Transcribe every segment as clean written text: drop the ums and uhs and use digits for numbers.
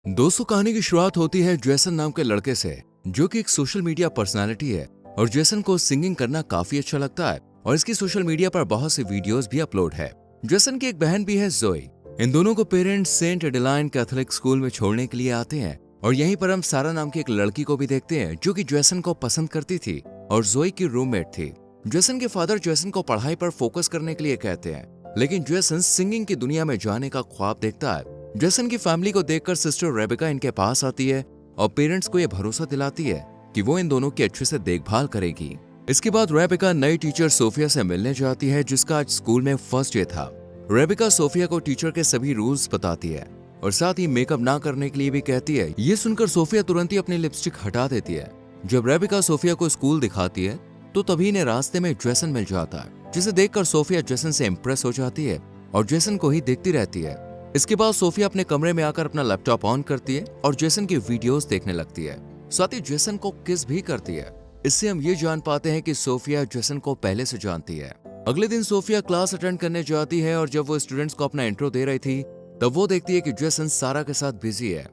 दोस्तों, कहानी की शुरुआत होती है जेसन नाम के लड़के से, जो कि एक सोशल मीडिया पर्सनालिटी है। और जेसन को सिंगिंग करना काफी अच्छा लगता है और इसकी सोशल मीडिया पर बहुत सी वीडियोस भी अपलोड है। जेसन की एक बहन भी है, जोई। इन दोनों को parents Saint Adeline Catholic school में छोड़ने के लिए आते हैं। और यहीं पर हम सारा नाम की एक लड़की को भी देखते हैं, जो कि जेसन को पसंद करती थी और जोई की रूममेट थी। जेसन के फादर जेसन को पढ़ाई पर फोकस करने के लिए कहते हैं, लेकिन जेसन सिंगिंग की दुनिया में जाने का ख्वाब देखता है। जेसन की फैमिली को देखकर सिस्टर रेबेका इनके पास आती है और पेरेंट्स को यह भरोसा दिलाती है कि वो इन दोनों की अच्छे से देखभाल करेगी। इसके बाद रेबेका नई टीचर सोफिया से मिलने जाती है, जिसका आज स्कूल में फर्स्ट डे था। रेबेका सोफिया को टीचर के सभी रूल्स बताती है और साथ ही मेकअप ना करने के लिए भी कहती है। ये सुनकर सोफिया तुरंत ही अपनी लिपस्टिक हटा देती है। जब रेबेका सोफिया को स्कूल दिखाती है तो तभी इन्हें रास्ते में जेसन मिल जाता है, जिसे देखकर सोफिया जेसन से इम्प्रेस हो जाती है और जेसन को ही देखती रहती है। इसके बाद सोफिया अपने कमरे में आकर अपना लैपटॉप ऑन करती है और जेसन की वीडियोस देखने लगती है। साथ ही जेसन को किस भी करती है। इससे हम ये जान पाते हैं कि सोफिया जेसन को पहले से जानती है। अगले दिन सोफिया क्लास अटेंड करने जाती है और जब वो स्टूडेंट्स को अपना इंट्रो दे रही थी, तब वो देखती है कि जेसन सारा के साथ बिजी है।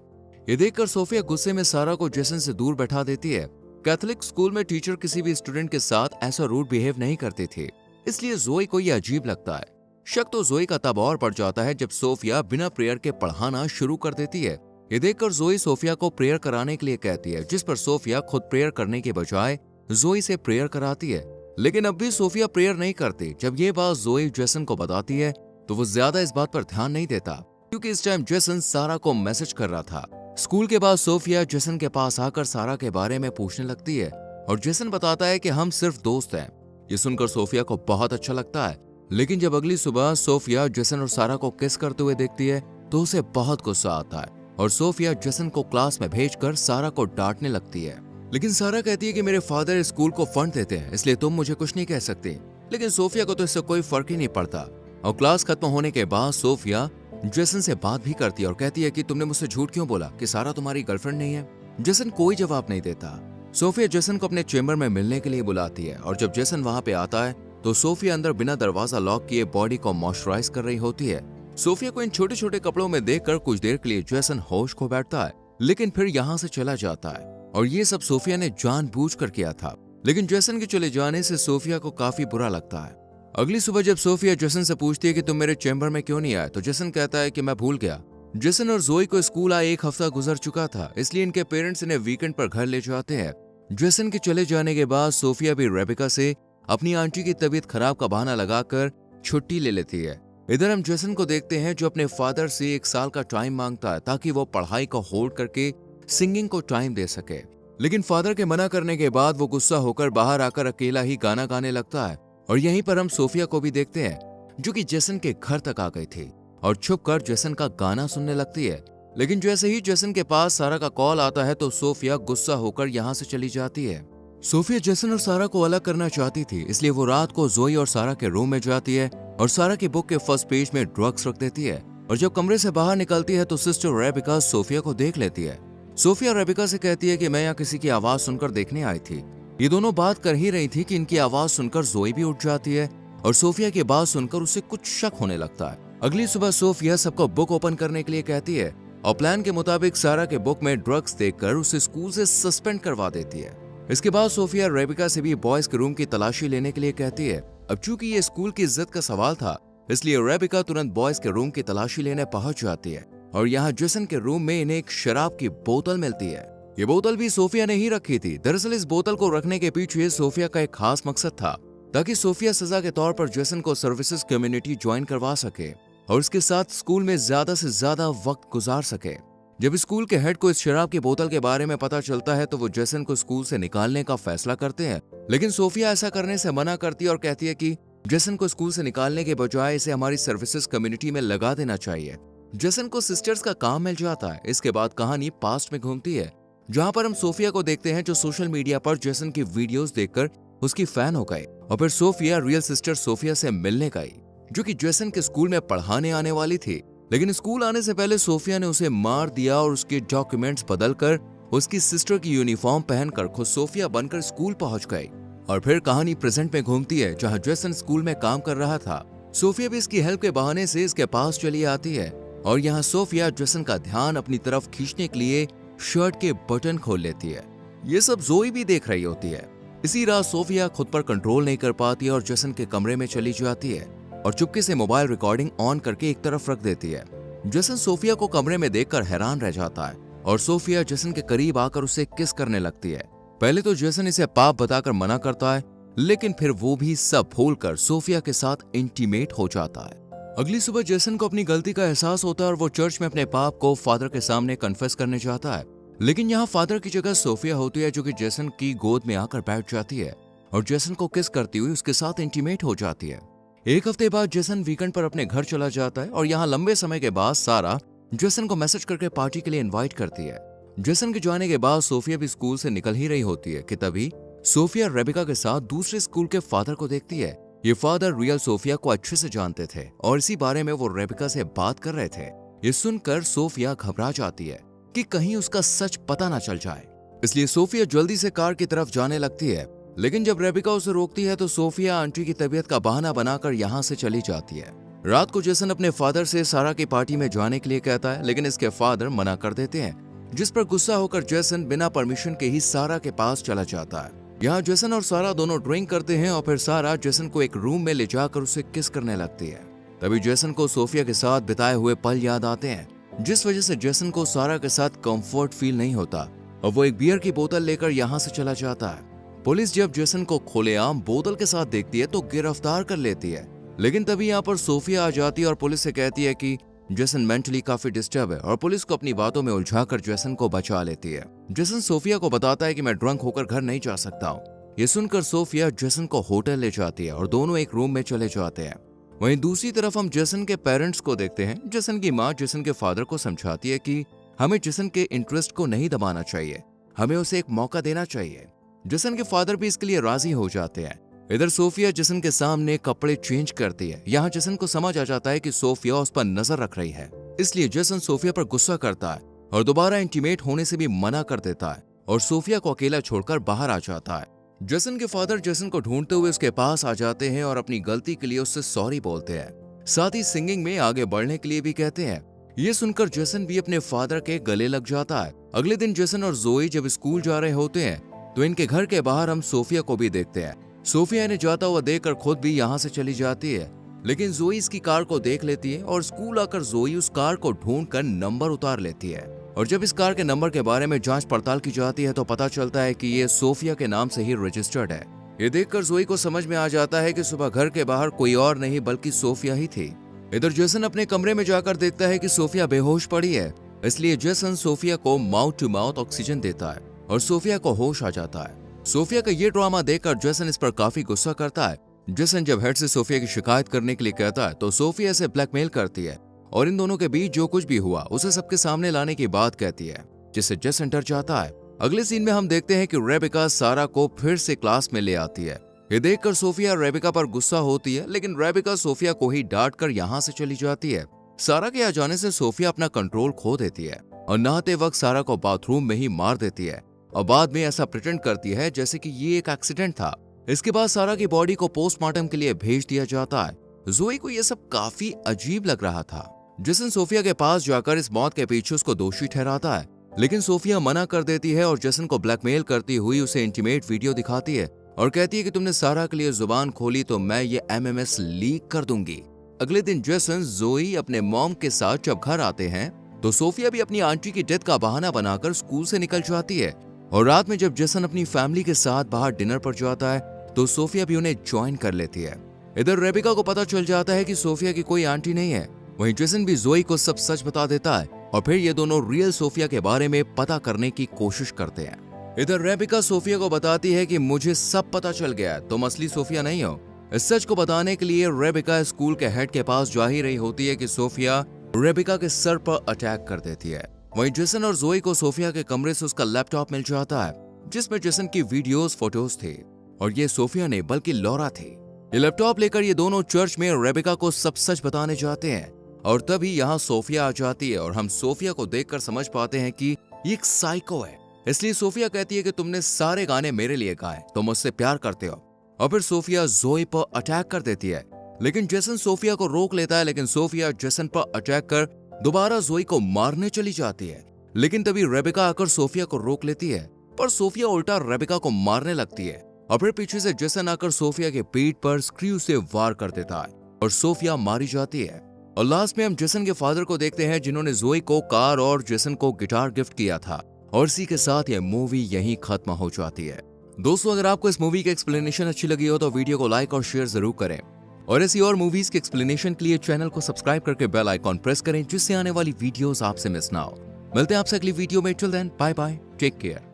ये देखकर सोफिया गुस्से में सारा को जेसन से दूर बैठा देती है। कैथोलिक स्कूल में टीचर किसी भी स्टूडेंट के साथ ऐसा रूड बिहेव नहीं करती थी, इसलिए जोई को ये अजीब लगता है। शक तो जोई का तब और बढ़ जाता है जब सोफिया बिना प्रेयर के पढ़ाना शुरू कर देती है। ये देखकर जोई सोफिया को प्रेयर कराने के लिए कहती है, जिस पर सोफिया खुद प्रेयर करने के बजाय जोई से प्रेयर कराती है। लेकिन अब भी सोफिया प्रेयर नहीं करती। जब ये बात जोई जेसन को बताती है तो वो ज्यादा इस बात पर ध्यान नहीं देता, क्योंकि इस टाइम जेसन सारा को मैसेज कर रहा था। स्कूल के बाद सोफिया जेसन के पास आकर सारा के बारे में पूछने लगती है और जेसन बताता है कि हम सिर्फ दोस्त हैं। ये सुनकर सोफिया को बहुत अच्छा लगता है। लेकिन जब अगली सुबह सोफिया जेसन और सारा को किस करते हुए देखती है तो उसे बहुत गुस्सा आता है और सोफिया जेसन को क्लास में भेजकर सारा को डांटने लगती है। लेकिन सारा कहती है कि मेरे फादर स्कूल को फंड देते हैं, इसलिए तुम मुझे कुछ नहीं कह सकती। लेकिन सोफिया को तो इससे कोई फर्क ही नहीं पड़ता। और क्लास खत्म होने के बाद सोफिया जेसन से बात भी करती है और कहती है कि तुमने मुझसे झूठ क्यों बोला कि सारा तुम्हारी गर्लफ्रेंड नहीं है। जेसन कोई जवाब नहीं देता। सोफिया जेसन को अपने चेम्बर में मिलने के लिए बुलाती है और जब जेसन वहां पे आता है तो सोफिया अंदर बिना दरवाजा लॉक किए बॉडी को मॉइस्चराइज कर रही होती है। सोफिया को इन छोटे छोटे कपड़ों में देखकर कुछ देर के लिए जेसन होश खो बैठता है, लेकिन फिर यहाँ से चला जाता है। और ये सब सोफिया ने जानबूझकर किया था। लेकिन जेसन के चले जाने से सोफिया को काफी बुरा लगता है। अगली सुबह जब सोफिया जेसन से पूछती है कि तुम मेरे चैम्बर में क्यों नहीं आए, तो जेसन कहता है कि मैं भूल गया। जेसन और जोई को स्कूल आए 1 हफ्ता गुजर चुका था, इसलिए इनके पेरेंट्स इन्हें वीकेंड पर घर ले जाते हैं। जेसन के चले जाने के बाद सोफिया भी रेबेका से अपनी आंटी की तबीयत खराब का बहाना लगाकर छुट्टी ले लेती है। इधर हम जेसन को देखते हैं, जो अपने फादर से 1 साल का टाइम मांगता है ताकि वो पढ़ाई को होल्ड करके सिंगिंग को टाइम दे सके। लेकिन फादर के मना करने के बाद वो गुस्सा होकर बाहर आकर अकेला ही गाना गाने लगता है। और यहीं पर हम सोफिया को भी देखते हैं, जो कि जेसन के घर तक आ गई थी और छुपकर जेसन का गाना सुनने लगती है। लेकिन जैसे ही जेसन के पास सारा का कॉल आता है तो सोफिया गुस्सा होकर यहाँ से चली जाती है। सोफिया जेसन और सारा को अलग करना चाहती थी, इसलिए वो रात को जोई और सारा के रूम में जाती है और सारा की बुक के फर्स्ट पेज में ड्रग्स रख देती है। और जब कमरे से बाहर निकलती है तो सिस्टर रेबेका सोफिया को देख लेती है। सोफिया रेबेका से कहती है कि मैं यहाँ किसी की आवाज सुनकर देखने आई थी। ये दोनों बात कर ही रही थी कि इनकी आवाज सुनकर जोई भी उठ जाती है और सोफिया की बात सुनकर उसे कुछ शक होने लगता है। अगली सुबह सोफिया सबको बुक ओपन करने के लिए कहती है और प्लान के मुताबिक सारा के बुक में ड्रग्स देखकर उसे स्कूल से सस्पेंड करवा देती है। इसके बाद सोफिया रेबेका से भी बॉयज के रूम की तलाशी लेने के लिए कहती है। अब चूंकि ये स्कूल की इज्जत का सवाल था, इसलिए रेबेका तुरंत बॉयज के रूम की तलाशी लेने पहुंच जाती है और यहाँ जेसन के रूम में इन्हें एक शराब की बोतल मिलती है। ये बोतल भी सोफिया ने ही रखी थी। दरअसल इस बोतल को रखने के पीछे सोफिया का एक खास मकसद था, ताकि सोफिया सजा के तौर पर जेसन को सर्विसेज कम्युनिटी ज्वाइन करवा सके और उसके साथ स्कूल में ज्यादा से ज्यादा वक्त गुजार सके। जब स्कूल के हेड को इस शराब की बोतल के बारे में पता चलता है तो वो जेसन को स्कूल से निकालने का फैसला करते हैं। लेकिन सोफिया ऐसा करने से मना करती है और कहती है कि जेसन को स्कूल से निकालने के बजाय इसे हमारी सर्विसेज कम्युनिटी में लगा देना चाहिए। जेसन को सिस्टर्स का काम मिल जाता है। इसके बाद कहानी पास्ट में घूमती है, जहाँ पर हम सोफिया को देखते हैं, जो सोशल मीडिया पर जेसन की वीडियोस देखकर उसकी फैन हो गई। और फिर सोफिया रियल सिस्टर सोफिया से मिलने गई, जो कि जेसन के स्कूल में पढ़ाने आने वाली थी। लेकिन स्कूल आने से पहले सोफिया ने उसे मार दिया और उसके डॉक्यूमेंट्स बदलकर उसकी सिस्टर की यूनिफॉर्म पहनकर खुद सोफिया बनकर स्कूल पहुंच गई। और फिर कहानी प्रेजेंट में घूमती है, जहां जेसन स्कूल में काम कर रहा था। सोफिया भी इसकी हेल्प के बहाने से इसके पास चली आती है और यहाँ सोफिया जेसन का ध्यान अपनी तरफ खींचने के लिए शर्ट के बटन खोल लेती है। ये सब जोई भी देख रही होती है। इसी रात सोफिया खुद पर कंट्रोल नहीं कर पाती और जेसन के कमरे में चली जाती है और चुपके से मोबाइल रिकॉर्डिंग ऑन करके एक तरफ रख देती है। जेसन सोफिया को कमरे में देखकर हैरान रह जाता है और सोफिया जेसन के करीब आकर उसे किस करने लगती है। पहले तो जेसन इसे पाप बताकर मना करता है, लेकिन फिर वो भी सब भूलकर सोफिया के साथ इंटीमेट हो जाता है। अगली सुबह जेसन को अपनी गलती का एहसास होता है और वो चर्च में अपने पाप को फादर के सामने कन्फेस करने जाता है। लेकिन यहाँ फादर की जगह सोफिया होती है, जो कि जेसन की गोद में आकर बैठ जाती है और जेसन को किस करती हुई उसके साथ इंटीमेट हो जाती है। एक हफ्ते बाद जेसन वीकेंड पर अपने घर चला जाता है और यहाँ लंबे समय के बाद सारा जेसन को मैसेज करके पार्टी के लिए इनवाइट करती है। जेसन के जाने के बाद सोफिया भी स्कूल से निकल ही रही होती है कि तभी सोफिया रेबिका के साथ दूसरे स्कूल के फादर को देखती है। ये फादर रियल सोफिया को अच्छे से जानते थे और इसी बारे में वो रेबिका से बात कर रहे थे। ये सुनकर सोफिया घबरा जाती है कि कहीं उसका सच पता ना चल जाए, इसलिए सोफिया जल्दी से कार की तरफ जाने लगती है। लेकिन जब रेबिका उसे रोकती है तो सोफिया आंटी की तबीयत का बहाना बनाकर यहाँ से चली जाती है। रात को जेसन अपने फादर से सारा की पार्टी में जाने के लिए कहता है, लेकिन इसके फादर मना कर देते हैं, जिस पर गुस्सा होकर जेसन बिना परमिशन के ही सारा के पास चला जाता है। यहाँ जेसन और सारा दोनों ड्रिंक करते हैं और फिर सारा जेसन को एक रूम में ले जाकर उसे किस करने लगती है। तभी जेसन को सोफिया के साथ बिताए हुए पल याद आते हैं, जिस वजह से जेसन को सारा के साथ कंफर्ट फील नहीं होता और वो एक बियर की बोतल लेकर यहाँ से चला जाता है। पुलिस जब जेसन को खुलेआम बोतल के साथ देखती है तो गिरफ्तार कर लेती है। लेकिन तभी यहाँ पर सोफिया आ जाती है और पुलिस से कहती है कि जेसन मेंटली काफी डिस्टर्ब है और पुलिस को अपनी बातों में उलझाकर जेसन को बचा लेती है। जेसन सोफिया को बताता है कि मैं ड्रंक होकर घर नहीं जा सकता हूँ। ये सुनकर सोफिया जेसन को होटल ले जाती है और दोनों एक रूम में चले जाते हैं। वहीं दूसरी तरफ हम जेसन के पेरेंट्स को देखते हैं। जेसन की माँ जेसन के फादर को समझाती है कि हमें जेसन के इंटरेस्ट को नहीं दबाना चाहिए, हमें उसे एक मौका देना चाहिए। जेसन के फादर भी इसके लिए राजी हो जाते हैं। इधर सोफिया जेसन के सामने कपड़े चेंज करती है। यहाँ जेसन को समझ आ जाता है कि सोफिया उस पर नजर रख रही है, इसलिए जेसन सोफिया पर गुस्सा करता है और दोबारा इंटीमेट होने से भी मना कर देता है और सोफिया को अकेला छोड़कर बाहर आ जाता है। जेसन के फादर जेसन को ढूंढते हुए उसके पास आ जाते हैं और अपनी गलती के लिए उससे सॉरी बोलते हैं, साथ ही सिंगिंग में आगे बढ़ने के लिए भी कहते हैं। ये सुनकर जेसन भी अपने फादर के गले लग जाता है। अगले दिन जेसन और जोई जब स्कूल जा रहे होते हैं तो इनके घर के बाहर हम सोफिया को भी देखते हैं। सोफिया इन्हें जाता हुआ देखकर खुद भी यहाँ से चली जाती है, लेकिन जोई इसकी कार को देख लेती है और स्कूल आकर जोई उस कार को ढूंढकर नंबर उतार लेती है। और जब इस कार के नंबर के बारे में जांच पड़ताल की जाती है तो पता चलता है कि ये सोफिया के नाम से ही रजिस्टर्ड है। ये देखकर जोई को समझ में आ जाता है कि सुबह घर के बाहर कोई और नहीं बल्कि सोफिया ही थी। इधर जेसन अपने कमरे में जाकर देखता है कि सोफिया बेहोश पड़ी है, इसलिए जेसन सोफिया को माउथ टू माउथ ऑक्सीजन देता है और सोफिया को होश आ जाता है। सोफिया का ये ड्रामा देखकर जेसन इस पर काफी गुस्सा करता है। जेसन जब हेड से सोफिया की शिकायत करने के लिए कहता है तो सोफिया इसे ब्लैकमेल करती है और इन दोनों के बीच जो कुछ भी हुआ उसे सबके सामने लाने की बात कहती है, जिससे जेसन डर जाता है। अगले सीन में हम देखते हैं कि रेबिका सारा को फिर से क्लास में ले आती है। ये देखकर सोफिया रेबिका पर गुस्सा होती है, लेकिन रेबिका सोफिया को ही डांट कर यहाँ से चली जाती है। सारा के आ जाने से सोफिया अपना कंट्रोल खो देती है और नहाते वक्त सारा को बाथरूम में ही मार देती है और बाद में ऐसा प्रिटेंड करती है जैसे कि ये एक एक्सीडेंट था। इसके बाद सारा की बॉडी को पोस्टमार्टम के लिए भेज दिया जाता है। जोई को यह सब काफी अजीब लग रहा था। जेसन सोफिया के पास जाकर इस मौत के पीछे उसको दोषी ठहराता है, लेकिन सोफिया मना कर देती है और जेसन को ब्लैकमेल करती हुई उसे इंटीमेट वीडियो दिखाती है और कहती है कि तुमने सारा के लिए जुबान खोली तो मैं ये MMS लीक कर दूंगी। अगले दिन जेसन जोई अपने मॉम के साथ जब घर आते हैं तो सोफिया भी अपनी आंटी की डेथ का बहाना बनाकर स्कूल से निकल जाती है और रात में जब जेसन अपनी फैमिली के साथ बाहर डिनर पर जाता है तो सोफिया भी उन्हें ज्वाइन कर लेती है। इधर रेबिका को पता चल जाता है कि सोफिया की कोई आंटी नहीं है। वहीं जेसन भी जोई को सब सच बता देता है और फिर ये दोनों रियल सोफिया के बारे में पता करने की कोशिश करते हैं। इधर रेबिका सोफिया को बताती है कि मुझे सब पता चल गया, तुम असली सोफिया नहीं हो। इस सच को बताने के लिए रेबिका स्कूल के हेड के पास जा ही रही होती है कि सोफिया रेबिका के सर पर अटैक कर देती है। वहीं जेसन और जोई को सोफिया के कमरे से उसका लैपटॉप मिल जाता है, जिसमें जेसन की वीडियोस फोटोज थे और ये सोफिया नहीं बल्कि लॉरा थी। ये लैपटॉप लेकर ये दोनों चर्च में रेबिका को सब सच बताने जाते हैं और तभी यहाँ सोफिया आ जाती है और हम सोफिया को देखकर समझ पाते हैं कि ये एक साइको है। इसलिए सोफिया कहती है कि तुमने सारे गाने मेरे लिए गाए, तुम मुझसे प्यार करते हो। और फिर सोफिया जोई पर अटैक कर देती है, लेकिन जेसन सोफिया को रोक लेता है, लेकिन सोफिया जेसन पर अटैक कर दोबारा जोई को मारने चली जाती है, लेकिन तभी रेबेका आकर सोफिया को रोक लेती है, पर सोफिया उल्टा रेबेका को मारने लगती है और फिर पीछे से जेसन आकर सोफिया के पीठ पर स्क्रू से वार कर देता है और सोफिया मारी जाती है। और लास्ट में हम जेसन के फादर को देखते हैं, जिन्होंने जोई को कार और जेसन को गिटार गिफ्ट किया था। और इसी के साथ यह मूवी यहीं खत्म हो जाती है। दोस्तों, अगर आपको इस मूवी की एक्सप्लेनेशन अच्छी लगी हो तो वीडियो को लाइक और शेयर जरूर करें और ऐसी और मूवीज की एक्सप्लेनेशन के लिए चैनल को सब्सक्राइब करके बेल आइकॉन प्रेस करें, जिससे आने वाली वीडियोस आपसे मिस ना हो। मिलते हैं आपसे अगली वीडियो में। Till then, bye bye, take care.